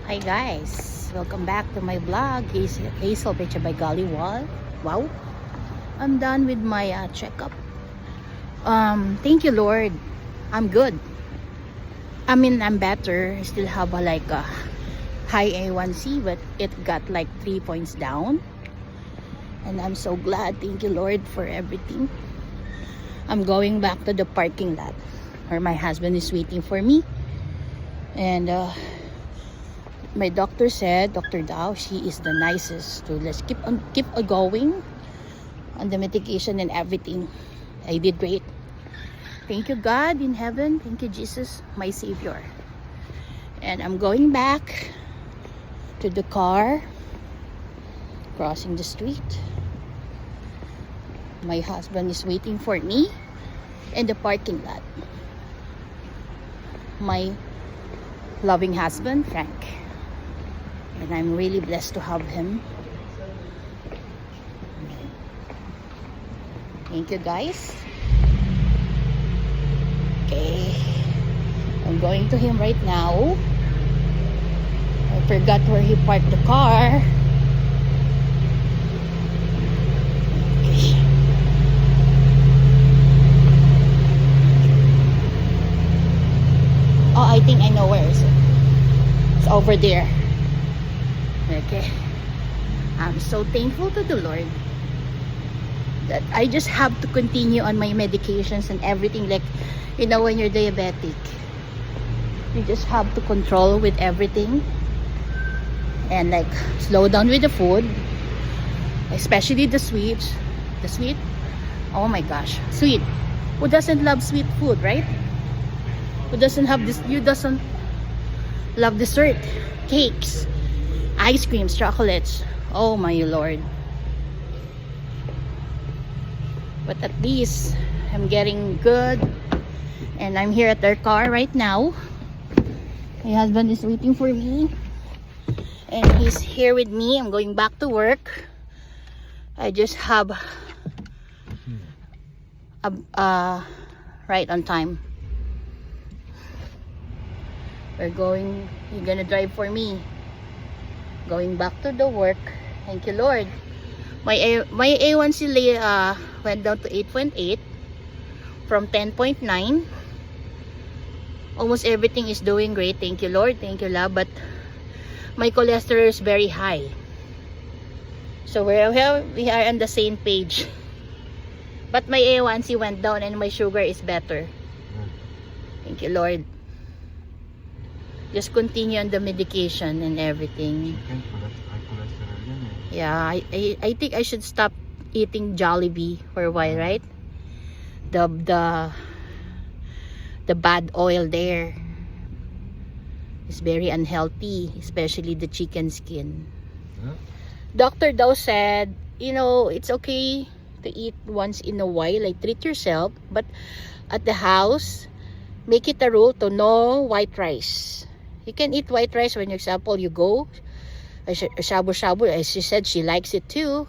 Hi guys, welcome back to my vlog. Hazel Pecha by Golly Wall. Wow, I'm done with my checkup. Thank you Lord, I'm good. I mean, I'm better. I still have a high A1C, but it got like 3 points down, and I'm so glad. Thank you Lord for everything. I'm going back to the parking lot where my husband is waiting for me, and my doctor said, Dr. Dao, she is the nicest. So let's keep on going on the medication and everything. I did great. Thank you God in heaven. Thank you Jesus, my Savior. And I'm going back to the car, crossing the street. My husband is waiting for me in the parking lot. My loving husband, Frank. And I'm really blessed to have him. Thank you guys. Okay, I'm going to him right now. I forgot where he parked the car. Okay. Oh, I think I know where is it. It's over there. Okay, I'm so thankful to the Lord that I just have to continue on my medications and everything. Like, you know, when you're diabetic, you just have to control with everything and like slow down with the food, especially the sweets. The sweet, oh my gosh, sweet. Who doesn't love sweet food, right? Who doesn't have this? You doesn't love dessert, cakes, ice creams, chocolates. Oh my Lord. But at least I'm getting good. And I'm here at their car right now. My husband is waiting for me. And he's here with me. I'm going back to work. I just have right on time. You're gonna drive for me. Going back to the work. Thank you Lord. My A1C went down to 8.8 from 10.9. Almost everything is doing great. Thank you Lord. Thank you love. But my cholesterol is very high. So we are on the same page. But my A1C went down and my sugar is better. Thank you Lord. Just continue on the medication and everything. Yeah, I think I should stop eating Jollibee for a while, right? The bad oil there is very unhealthy, especially the chicken skin. Dr. Dao said, you know, it's okay to eat once in a while, like treat yourself, but at the house, make it a rule to no white rice. You can eat white rice when, for example, you go shabu shabu, as she said, she likes it too.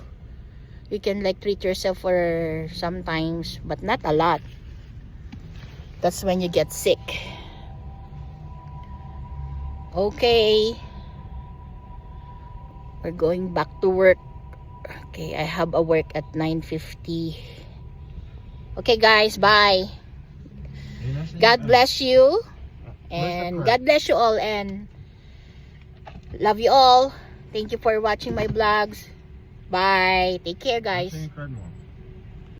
You can like treat yourself for sometimes, but not a lot. That's when you get sick. Okay, we're going back to work. Okay, I have a work at 9:50. Okay guys, bye. God bless you, and God bless you all, and love you all. Thank you for watching my vlogs. Bye. Take care guys.